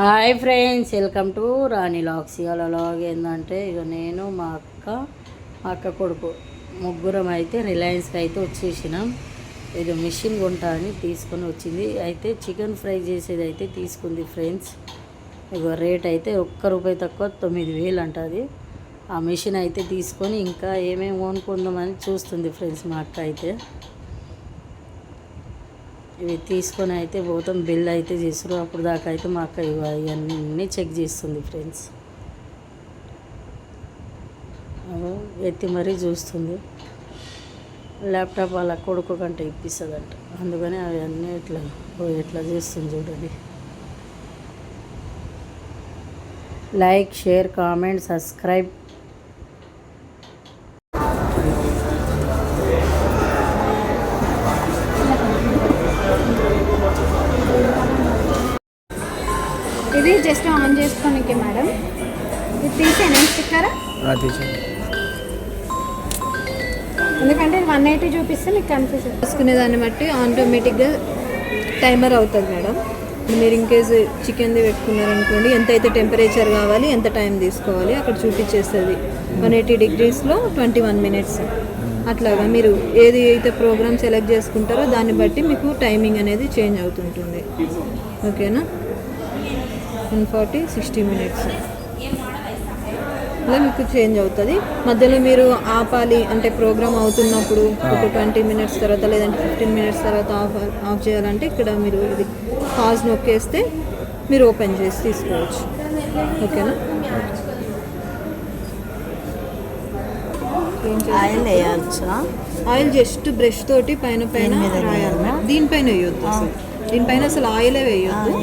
Hi friends, welcome to Rani vlogs. ఇవాళ vlog ఏంటంటే ఇక నేను మా అక్క కొడుకు ముగ్గురం అయితే రిలయన్స్కి అయితే వచ్చేసినాం. ఇది మిషన్ కొంటా అని తీసుకొని వచ్చింది. అయితే చికెన్ ఫ్రై చేసేది అయితే తీసుకుంది ఫ్రెండ్స్. ఇక రేట్ అయితే ₹1 తక్కువ 9,000 అంటుంది. ఆ మిషన్ అయితే తీసుకొని ఇంకా ఏమేమి కొనుక్కుందామని చూస్తుంది ఫ్రెండ్స్ మా అక్క అయితే. ఇవి తీసుకొని అయితే పోతాం, బిల్ అయితే చేస్తారు. అప్పుడు దాకా అయితే మా అక్క ఇవన్నీ చెక్ చేస్తుంది ఫ్రెండ్స్. ఎత్తి మరీ చూస్తుంది. ల్యాప్టాప్ వాళ్ళ కొడుకు కంటే ఇప్పిస్తుందంట, అందుకని అవన్నీ ఎట్లా చేస్తుంది చూడండి. Like, share, comment, subscribe. ఇది జస్ట్ ఆన్ చేసుకోనికే మేడం. ఇది తీసేనా స్టిక్కరా? ఎందుకంటే 180 చూపిస్తే మీకు కన్ఫ్యూజ్ చేసుకునే దాన్ని బట్టి ఆటోమేటిక్గా టైమర్ అవుతుంది మేడం. మీరు ఇంకేస్ చికెన్ది పెట్టుకున్నారనుకోండి, ఎంతైతే టెంపరేచర్ కావాలి, ఎంత టైం తీసుకోవాలి అక్కడ చూపించేస్తుంది. 180 degreesలో 21 minutes. అట్లాగా మీరు ఏది అయితే ప్రోగ్రామ్ సెలెక్ట్ చేసుకుంటారో దాన్ని బట్టి మీకు టైమింగ్ అనేది చేంజ్ అవుతుంటుంది. ఓకేనా? 140, 60 minutes ఇలా మీకు చేంజ్ అవుతుంది. మధ్యలో మీరు ఆపాలి అంటే ప్రోగ్రామ్ అవుతున్నప్పుడు ఒక 20 minutes తర్వాత లేదంటే 15 minutes తర్వాత ఆఫ్ చేయాలంటే ఇక్కడ మీరు ఇది పాజ్ నొక్కేస్తే మీరు ఓపెన్ చేసి తీసుకోవచ్చు. ఓకేనా? ఆయిల్ వేయాల్సా? ఆయిల్ జస్ట్ బ్రష్ తోటి పైన రాయాలి. దీనిపైన వేయొద్దు, దీనిపైన అసలు ఆయిలే వేయొద్దు.